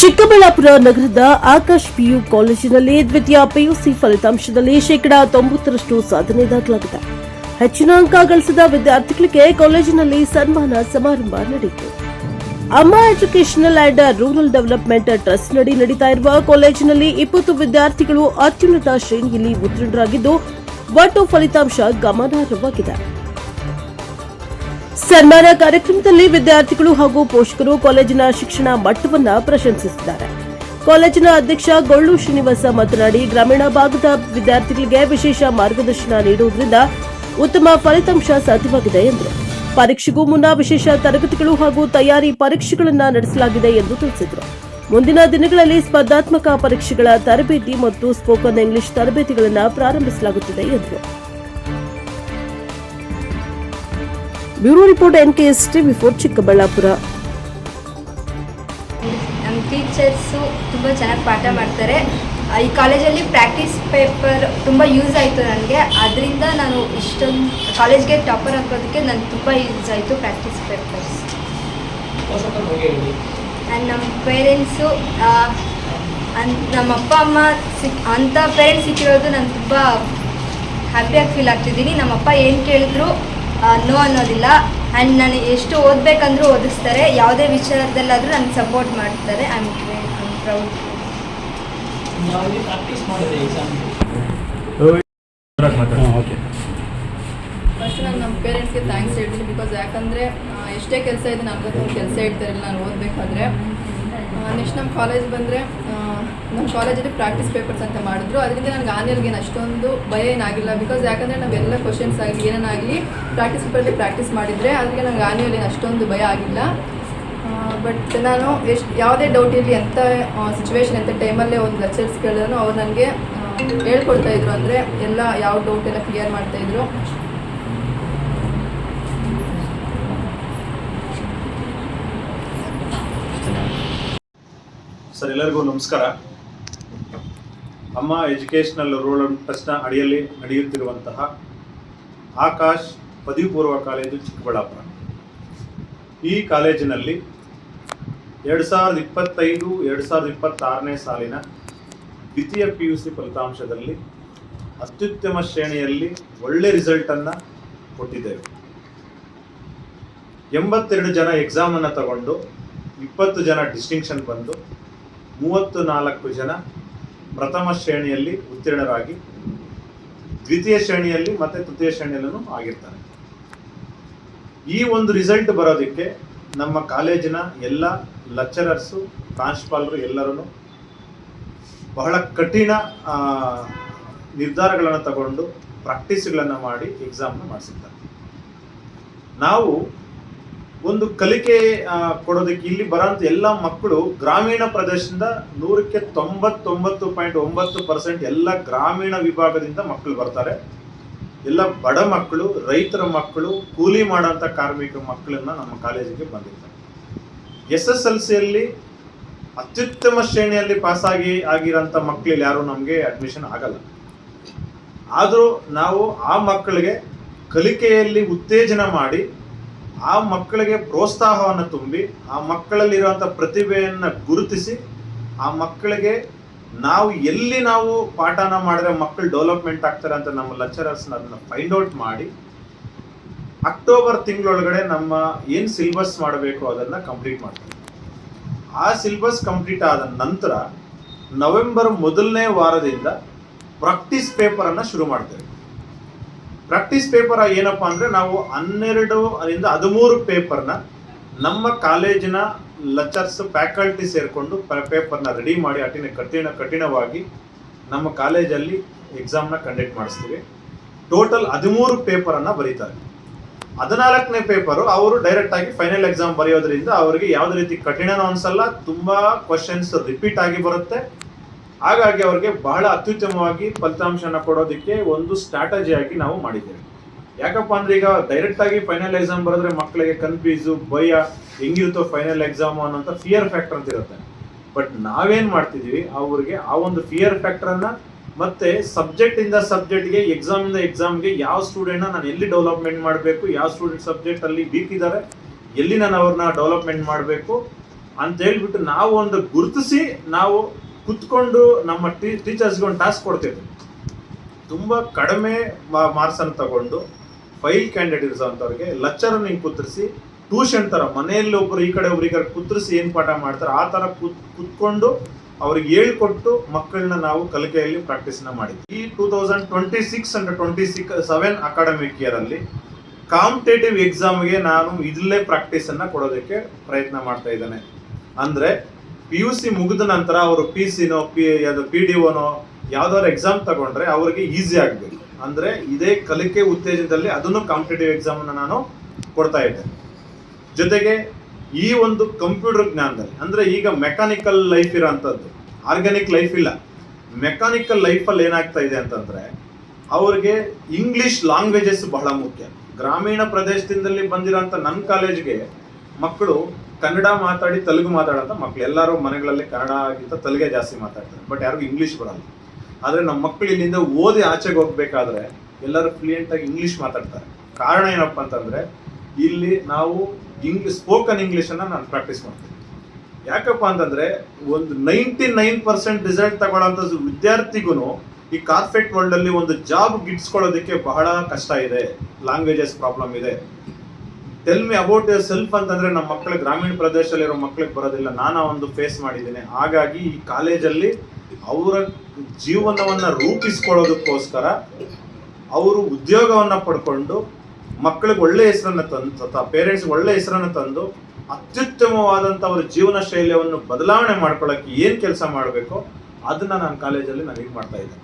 ಚಿಕ್ಕಬಳ್ಳಾಪುರ ನಗರದ ಆಕಾಶ್ ಪಿಯು ಕಾಲೇಜಿನಲ್ಲಿ ದ್ವಿತೀಯ ಪಿಯುಸಿ ಫಲಿತಾಂಶದಲ್ಲಿ ಶೇಕಡಾ 90ರಷ್ಟು ಸಾಧನೆ ದಾಖಲಾಗಿದೆ. ಹೆಚ್ಚಿನ ಅಂಕ ಗಳಿಸಿದ ವಿದ್ಯಾರ್ಥಿಗಳಿಗೆ ಕಾಲೇಜಿನಲ್ಲಿ ಸನ್ಮಾನ ಸಮಾರಂಭ ನಡೆಯಿತು. ಅಮ್ಮ educational and rural development trust ನಡಿ ನಡೀತಾ ಇರುವ ಕಾಲೇಜಿನಲ್ಲಿ 20 ವಿದ್ಯಾರ್ಥಿಗಳು ಅತ್ಯುನ್ನತ ಶ್ರೇಣಿಯಲ್ಲಿ ಉತ್ತೀರ್ಣರಾಗಿದ್ದು ಒಟ್ಟು ಫಲಿತಾಂಶ ಗಮನಾರ್ಹವಾಗಿದೆ. ಸನ್ಮಾನ ಕಾರ್ಯಕ್ರಮದಲ್ಲಿ ವಿದ್ಯಾರ್ಥಿಗಳು ಹಾಗೂ ಪೋಷಕರು ಕಾಲೇಜಿನ ಶಿಕ್ಷಣ ಮಟ್ಟವನ್ನು ಪ್ರಶಂಸಿಸಿದ್ದಾರೆ. ಕಾಲೇಜಿನ ಅಧ್ಯಕ್ಷ ಗೊಳ್ಳು ಶ್ರೀನಿವಾಸ ಮಾತನಾಡಿ, ಗ್ರಾಮೀಣ ಭಾಗದ ವಿದ್ಯಾರ್ಥಿಗಳಿಗೆ ವಿಶೇಷ ಮಾರ್ಗದರ್ಶನ ನೀಡುವುದರಿಂದ ಉತ್ತಮ ಫಲಿತಾಂಶ ಸಾಧ್ಯವಾಗಿದೆ ಎಂದರು. ಪರೀಕ್ಷೆಗೂ ಮುನ್ನ ವಿಶೇಷ ತರಗತಿಗಳು ಹಾಗೂ ತಯಾರಿ ಪರೀಕ್ಷೆಗಳನ್ನು ನಡೆಸಲಾಗಿದೆ ಎಂದು ತಿಳಿಸಿದರು. ಮುಂದಿನ ದಿನಗಳಲ್ಲಿ ಸ್ಪರ್ಧಾತ್ಮಕ ಪರೀಕ್ಷೆಗಳ ತರಬೇತಿ ಮತ್ತು ಸ್ಪೋಕನ್ ಇಂಗ್ಲಿಷ್ ತರಬೇತಿಗಳನ್ನು ಪ್ರಾರಂಭಿಸಲಾಗುತ್ತದೆ ಎಂದರು. Bureau report NKS TV 4 Chikkaballapur. ನಮ್ಮ ಟೀಚರ್ಸು ತುಂಬ ಚೆನ್ನಾಗಿ ಪಾಠ ಮಾಡ್ತಾರೆ. ಈ ಕಾಲೇಜಲ್ಲಿ ಪ್ರಾಕ್ಟೀಸ್ ಪೇಪರ್ ತುಂಬ ಯೂಸ್ ಆಯಿತು ನನಗೆ. ಅದರಿಂದ ನಾನು ಇಷ್ಟೊಂದು ಕಾಲೇಜ್ಗೆ ಟಾಪರ್ ಹಾಕೋದಕ್ಕೆ ನನಗೆ ತುಂಬ ಯೂಸ್ ಆಯಿತು ಪ್ರಾಕ್ಟೀಸ್ ಪೇಪರ್ಸ್. ಆ್ಯಂಡ್ ನಮ್ಮ ಪೇರೆಂಟ್ಸು ನಮ್ಮ ಅಪ್ಪ ಅಮ್ಮ ಅಂಥ ಪೇರೆಂಟ್ಸ್ ಸಿಕ್ಕಿರೋದು ನಾನು ತುಂಬ ಹ್ಯಾಪಿಯಾಗಿ ಫೀಲ್ ಆಗ್ತಿದ್ದೀನಿ. ನಮ್ಮಪ್ಪ ಏನು ಕೇಳಿದ್ರು ನೋ ಅನ್ನೋದಿಲ್ಲ. ಆ್ಯಂಡ್ ನಾನು ಎಷ್ಟು ಓದಬೇಕಂದ್ರೂ ಓದಿಸ್ತಾರೆ. ಯಾವುದೇ ವಿಚಾರದಲ್ಲಾದರೂ ನನಗೆ ಸಪೋರ್ಟ್ ಮಾಡ್ತಾರೆ. I am proud. ಫಸ್ಟ್ ನಾನು ನಮ್ಮ ಪೇರೆಂಟ್ಸ್ಗೆ ಥ್ಯಾಂಕ್ಸ್ ಹೇಳ್ತೀನಿ. ಬಿಕಾಸ್ ಯಾಕಂದರೆ ಎಷ್ಟೇ ಕೆಲಸ ಇದೆ ನನಗೊಂದು ಕೆಲಸ ಇಡ್ತಾರಿಲ್ಲ ನಾನು ಓದಬೇಕಾದ್ರೆ. ನೆಕ್ಸ್ಟ್ ನಮ್ಮ ಕಾಲೇಜ್ ಬಂದರೆ ನಮ್ಮ ಕಾಲೇಜಲ್ಲಿ ಪ್ರಾಕ್ಟೀಸ್ ಪೇಪರ್ಸ್ ಅಂತ ಮಾಡಿದ್ರು. ಅದರಿಂದ ನನಗೆ ಆನ್ಯಲ್ಗೆ ಅಷ್ಟೊಂದು ಭಯ ಏನಾಗಿಲ್ಲ. ಬಿಕಾಸ್ ಯಾಕಂದರೆ ನಾವೆಲ್ಲ ಕ್ವಶನ್ಸ್ ಆಗಲಿ ಏನೇನಾಗಲಿ ಪ್ರಾಕ್ಟೀಸ್ ಪೇಪರಲ್ಲಿ ಪ್ರಾಕ್ಟೀಸ್ ಮಾಡಿದರೆ ಅದಕ್ಕೆ ನನಗೆ ಆನ್ಯಲ್ ಏನು ಅಷ್ಟೊಂದು ಭಯ ಆಗಿಲ್ಲ. ಬಟ್ ನಾನು ಯಾವುದೇ ಡೌಟ್ ಇರಲಿ, ಎಂಥ ಸಿಚುವೇಶನ್ ಎಂಥ ಟೈಮಲ್ಲೇ ಒಂದು ಲೆಕ್ಚರ್ಸ್ ಕೇಳಿದ್ರು ಅವ್ರು ನನಗೆ ಹೇಳ್ಕೊಡ್ತಾಯಿದ್ರು. ಅಂದರೆ ಎಲ್ಲ ಯಾವ ಡೌಟ್ ಎಲ್ಲ ಕ್ಲಿಯರ್ ಮಾಡ್ತಾಯಿದ್ರು. ಸರ್, ಎಲ್ಲರಿಗೂ ನಮಸ್ಕಾರ. ಅಮ್ಮ ಎಜುಕೇಷನಲ್ ರೂರಲ್ ಟ್ರಸ್ಟ್ನ ಅಡಿಯಲ್ಲಿ ನಡೆಯುತ್ತಿರುವಂತಹ ಆಕಾಶ್ ಪದವಿ ಪೂರ್ವ ಕಾಲೇಜು ಚಿಕ್ಕಬಳ್ಳಾಪುರ, ಈ ಕಾಲೇಜಿನಲ್ಲಿ 2025-2026ನೇ ಸಾಲಿನ ದ್ವಿತೀಯ PUC ಫಲಿತಾಂಶದಲ್ಲಿ ಅತ್ಯುತ್ತಮ ಶ್ರೇಣಿಯಲ್ಲಿ ಒಳ್ಳೆ ರಿಸಲ್ಟನ್ನು ಕೊಟ್ಟಿದ್ದೇವೆ. 82 ಜನ ಎಕ್ಸಾಮನ್ನು ತಗೊಂಡು 20 ಜನ ಡಿಸ್ಟಿಂಕ್ಷನ್ ಬಂದು 34 ಜನ ಪ್ರಥಮ ಶ್ರೇಣಿಯಲ್ಲಿ ಉತ್ತೀರ್ಣರಾಗಿ ದ್ವಿತೀಯ ಶ್ರೇಣಿಯಲ್ಲಿ ಮತ್ತು ತೃತೀಯ ಶ್ರೇಣಿಯಲ್ಲೂ ಆಗಿರ್ತಾರೆ. ಈ ಒಂದು ರಿಸಲ್ಟ್ ಬರೋದಕ್ಕೆ ನಮ್ಮ ಕಾಲೇಜಿನ ಎಲ್ಲ ಲೆಕ್ಚರರ್ಸು, ಪ್ರಾಂಶುಪಾಲರು ಎಲ್ಲರೂ ಬಹಳ ಕಠಿಣ ನಿರ್ಧಾರಗಳನ್ನು ತಗೊಂಡು ಪ್ರಾಕ್ಟೀಸ್ಗಳನ್ನು ಮಾಡಿ ಎಕ್ಸಾಮ್ನ ಮಾಡಿಸಿದ್ದಾರೆ. ನಾವು ಒಂದು ಕಲಿಕೆ ಕೊಡೋದಕ್ಕೆ ಇಲ್ಲಿ ಬರೋಂಥ ಎಲ್ಲ ಮಕ್ಕಳು ಗ್ರಾಮೀಣ ಪ್ರದೇಶದಿಂದ 100ಕ್ಕೆ 99.9% ಎಲ್ಲ ಗ್ರಾಮೀಣ ವಿಭಾಗದಿಂದ ಮಕ್ಕಳು ಬರ್ತಾರೆ. ಎಲ್ಲ ಬಡ ಮಕ್ಕಳು, ರೈತರ ಮಕ್ಕಳು, ಕೂಲಿ ಮಾಡೋಂಥ ಕಾರ್ಮಿಕ ಮಕ್ಕಳನ್ನ ನಮ್ಮ ಕಾಲೇಜಿಗೆ ಬಂದಿರ್ತಾರೆ. SSLCಯಲ್ಲಿ ಅತ್ಯುತ್ತಮ ಶ್ರೇಣಿಯಲ್ಲಿ ಆಗಿರೋಂಥ ಮಕ್ಕಳಲ್ಲಿ ಯಾರು ನಮಗೆ ಅಡ್ಮಿಷನ್ ಆಗಲ್ಲ. ಆದರೂ ನಾವು ಆ ಮಕ್ಕಳಿಗೆ ಕಲಿಕೆಯಲ್ಲಿ ಉತ್ತೇಜನ ಮಾಡಿ ಆ ಮಕ್ಕಳಿಗೆ ಪ್ರೋತ್ಸಾಹವನ್ನು ತುಂಬಿ ಆ ಮಕ್ಕಳಲ್ಲಿರುವಂಥ ಪ್ರತಿಭೆಯನ್ನು ಗುರುತಿಸಿ ಆ ಮಕ್ಕಳಿಗೆ ಎಲ್ಲಿ ನಾವು ಪಾಠನ ಮಾಡಿದ್ರೆ ಮಕ್ಕಳು ಡೆವಲಪ್ಮೆಂಟ್ ಆಗ್ತಾರೆ ಅಂತ ನಮ್ಮ ಲೆಕ್ಚರರ್ಸ್ನ ಅದನ್ನು ಫೈಂಡ್ ಔಟ್ ಮಾಡಿ ಅಕ್ಟೋಬರ್ ತಿಂಗಳೊಳಗಡೆ ನಮ್ಮ ಏನು ಸಿಲೆಬಸ್ ಮಾಡಬೇಕು ಅದನ್ನು ಕಂಪ್ಲೀಟ್ ಮಾಡ್ತೀವಿ. ಆ ಸಿಲೆಬಸ್ ಕಂಪ್ಲೀಟ್ ಆದ ನಂತರ ನವೆಂಬರ್ ಮೊದಲನೇ ವಾರದಿಂದ ಪ್ರಾಕ್ಟೀಸ್ ಪೇಪರನ್ನು ಶುರು ಮಾಡ್ತೇವೆ. ಪ್ರಾಕ್ಟೀಸ್ ಪೇಪರ್ ಏನಪ್ಪಾ ಅಂದರೆ ನಾವು 12-13 ಪೇಪರ್ನ ನಮ್ಮ ಕಾಲೇಜಿನ ಲೆಕ್ಚರ್ಸ್ ಫ್ಯಾಕಲ್ಟಿ ಸೇರಿಕೊಂಡು ಪೇಪರ್ನ ರೆಡಿ ಮಾಡಿ ಕಠಿಣವಾಗಿ ನಮ್ಮ ಕಾಲೇಜಲ್ಲಿ ಎಕ್ಸಾಮ್ನ ಕಂಡಕ್ಟ್ ಮಾಡಿಸ್ತೀವಿ. ಟೋಟಲ್ 13 ಪೇಪರನ್ನು ಬರೀತಾರೆ. 14ನೇ ಪೇಪರು ಅವರು ಡೈರೆಕ್ಟಾಗಿ ಫೈನಲ್ ಎಕ್ಸಾಮ್ ಬರೆಯೋದ್ರಿಂದ ಅವರಿಗೆ ಯಾವುದೇ ರೀತಿ ಕಠಿಣನೂ ಅನಿಸಲ್ಲ, ತುಂಬ ಕ್ವಶನ್ಸ್ ರಿಪೀಟ್ ಆಗಿ ಬರುತ್ತೆ. ಹಾಗಾಗಿ ಅವ್ರಿಗೆ ಬಹಳ ಅತ್ಯುತ್ತಮವಾಗಿ ಫಲಿತಾಂಶನ ಕೊಡೋದಕ್ಕೆ ಒಂದು ಸ್ಟ್ರಾಟಜಿಯಾಗಿ ನಾವು ಮಾಡಿದ್ದೇವೆ. ಯಾಕಪ್ಪ ಅಂದ್ರೆ ಈಗ ಡೈರೆಕ್ಟಾಗಿ ಫೈನಲ್ ಎಕ್ಸಾಮ್ ಬರೆದ್ರೆ ಮಕ್ಕಳಿಗೆ ಕನ್ಫ್ಯೂಸು, ಭಯ, ಹೆಂಗಿರುತ್ತೋ ಫೈನಲ್ ಎಕ್ಸಾಮು ಅನ್ನೋಂಥ ಫಿಯರ್ ಫ್ಯಾಕ್ಟರ್ ಅಂತ ಇರುತ್ತೆ. ಬಟ್ ನಾವೇನು ಮಾಡ್ತಿದ್ದೀವಿ, ಅವ್ರಿಗೆ ಆ ಒಂದು ಫಿಯರ್ ಫ್ಯಾಕ್ಟರನ್ನು ಮತ್ತೆ ಸಬ್ಜೆಕ್ಟಿಂದ ಸಬ್ಜೆಕ್ಟ್ಗೆ, ಎಕ್ಸಾಮಿಂದ ಎಕ್ಸಾಮ್ಗೆ ಯಾವ ಸ್ಟೂಡೆಂಟ್ನ ನಾನು ಎಲ್ಲಿ ಡೆವಲಪ್ಮೆಂಟ್ ಮಾಡಬೇಕು, ಯಾವ ಸ್ಟೂಡೆಂಟ್ ಸಬ್ಜೆಕ್ಟಲ್ಲಿ ವೀಕ್ ಇದ್ದಾರೆ, ಎಲ್ಲಿ ನಾನು ಅವ್ರನ್ನ ಡೆವಲಪ್ಮೆಂಟ್ ಮಾಡಬೇಕು ಅಂತ ಹೇಳ್ಬಿಟ್ಟು ನಾವು ಒಂದು ಗುರುತಿಸಿ ನಾವು ಕುತ್ಕೊಂಡು ನಮ್ಮ ಟೀಚರ್ಸ್ಗೆ ಒಂದು ಟಾಸ್ಕ್ ಕೊಡ್ತಿದ್ವಿ. ತುಂಬ ಕಡಿಮೆ ಮಾರ್ಕ್ಸನ್ನು ತಗೊಂಡು ಫೈಲ್ ಕ್ಯಾಂಡಿಡೇಟ್ ಇರೋಂಥವ್ರಿಗೆ ಲೆಕ್ಚರನ್ನು ಹಿಂಗೆ ಕುತ್ತರಿಸಿ ಟ್ಯೂಷನ್ ಥರ ಮನೆಯಲ್ಲಿ ಒಬ್ಬರು ಈ ಕಡೆ ಒಬ್ರು ಈ ಕಡೆ ಕುತ್ತರಿಸಿ ಏನು ಪಾಠ ಮಾಡ್ತಾರೆ ಆ ಥರ ಕುತ್ಕೊಂಡು ಅವ್ರಿಗೆ ಹೇಳ್ಕೊಟ್ಟು ಮಕ್ಕಳನ್ನ ನಾವು ಕಲಿಕೆಯಲ್ಲಿ ಪ್ರಾಕ್ಟೀಸ್ನ ಮಾಡಿದ್ವಿ. ಈ 2026 and 27 ಅಕಾಡೆಮಿಕ್ ಇಯರಲ್ಲಿ ಕಾಂಪಿಟೇಟಿವ್ ಎಕ್ಸಾಮ್ಗೆ ನಾನು ಇಲ್ಲೇ ಪ್ರಾಕ್ಟೀಸನ್ನು ಕೊಡೋದಕ್ಕೆ ಪ್ರಯತ್ನ ಮಾಡ್ತಾ ಇದ್ದೇನೆ. ಅಂದರೆ PUC ಮುಗಿದ ನಂತರ ಅವರು PC-ನೋ PDO-ನೋ ಯಾವ್ದಾದ್ರು ಎಕ್ಸಾಮ್ ತಗೊಂಡ್ರೆ ಅವ್ರಿಗೆ ಈಸಿ ಆಗಬೇಕು. ಅಂದರೆ ಇದೇ ಕಲಿಕೆ ಉತ್ತೇಜನದಲ್ಲಿ ಅದನ್ನು ಕಾಂಪಿಟೇಟಿವ್ ಎಕ್ಸಾಮನ್ನು ನಾನು ಕೊಡ್ತಾ ಇದ್ದೇನೆ. ಜೊತೆಗೆ ಈ ಒಂದು ಕಂಪ್ಯೂಟರ್ ಜ್ಞಾನದಲ್ಲಿ ಅಂದರೆ ಈಗ ಮೆಕ್ಯಾನಿಕಲ್ ಲೈಫ್ ಇರೋಂಥದ್ದು, ಆರ್ಗ್ಯಾನಿಕ್ ಲೈಫ್ ಇಲ್ಲ. ಮೆಕ್ಯಾನಿಕಲ್ ಲೈಫಲ್ಲಿ ಏನಾಗ್ತಾ ಇದೆ ಅಂತಂದರೆ ಅವ್ರಿಗೆ ಇಂಗ್ಲಿಷ್ ಲ್ಯಾಂಗ್ವೇಜಸ್ ಬಹಳ ಮುಖ್ಯ. ಗ್ರಾಮೀಣ ಪ್ರದೇಶದಿಂದಲೇ ಬಂದಿರೋಂಥ ನನ್ನ ಕಾಲೇಜ್ಗೆ ಮಕ್ಕಳು ಕನ್ನಡ ಮಾತಾಡಿ ತೆಲುಗು ಮಾತಾಡೋಂಥ ಮಕ್ಕಳು, ಎಲ್ಲರೂ ಮನೆಗಳಲ್ಲಿ ಕನ್ನಡಕ್ಕಿಂತ ತೆಲುಗೇ ಜಾಸ್ತಿ ಮಾತಾಡ್ತಾರೆ, ಬಟ್ ಯಾರಿಗೂ ಇಂಗ್ಲೀಷ್ ಬರಲ್ಲ. ಆದರೆ ನಮ್ಮ ಮಕ್ಕಳು ಇಲ್ಲಿಂದ ಓದಿ ಆಚೆಗೆ ಹೋಗ್ಬೇಕಾದ್ರೆ ಎಲ್ಲರೂ ಫ್ಲೂಯೆಂಟಾಗಿ ಇಂಗ್ಲೀಷ್ ಮಾತಾಡ್ತಾರೆ. ಕಾರಣ ಏನಪ್ಪ ಅಂತಂದರೆ ಇಲ್ಲಿ ನಾವು ಸ್ಪೋಕನ್ ಇಂಗ್ಲೀಷನ್ನು ನಾನು ಪ್ರಾಕ್ಟೀಸ್ ಮಾಡ್ತೀನಿ. ಯಾಕಪ್ಪ ಅಂತಂದರೆ ಒಂದು 99% ರಿಸಲ್ಟ್ ತಗೊಳ್ಳೋಂಥ ವಿದ್ಯಾರ್ಥಿಗೂ ಈ ಕಾರ್ಪೊರೇಟ್ ವರ್ಲ್ಡಲ್ಲಿ ಒಂದು ಜಾಬ್ ಗಿಟ್ಸ್ಕೊಳ್ಳೋದಕ್ಕೆ ಬಹಳ ಕಷ್ಟ ಇದೆ, ಲ್ಯಾಂಗ್ವೇಜಸ್ ಪ್ರಾಬ್ಲಮ್ ಇದೆ. Tell me about your self ಅಂತಂದರೆ ನಮ್ಮ ಮಕ್ಕಳು ಗ್ರಾಮೀಣ ಪ್ರದೇಶದಲ್ಲಿರೋ ಮಕ್ಕಳಿಗೆ ಬರೋದಿಲ್ಲ. ನಾನು ಒಂದು ಫೇಸ್ ಮಾಡಿದ್ದೀನಿ. ಹಾಗಾಗಿ ಈ ಕಾಲೇಜಲ್ಲಿ ಅವರ ಜೀವನವನ್ನು ರೂಪಿಸ್ಕೊಳ್ಳೋದಕ್ಕೋಸ್ಕರ ಅವರು ಉದ್ಯೋಗವನ್ನು ಪಡ್ಕೊಂಡು ಮಕ್ಕಳಿಗೆ ಒಳ್ಳೆ ಹೆಸರನ್ನು ತಂದು, ಪೇರೆಂಟ್ಸ್ಗೆ ಒಳ್ಳೆ ಹೆಸರನ್ನು ತಂದು ಅತ್ಯುತ್ತಮವಾದಂಥ ಅವರ ಜೀವನ ಶೈಲಿಯನ್ನು ಬದಲಾವಣೆ ಮಾಡ್ಕೊಳ್ಳೋಕ್ಕೆ ಏನು ಕೆಲಸ ಮಾಡಬೇಕೋ ಅದನ್ನು ನಾನು ಕಾಲೇಜಲ್ಲಿ ನಾನು ಇದು ಮಾಡ್ತಾ ಇದ್ದೇನೆ.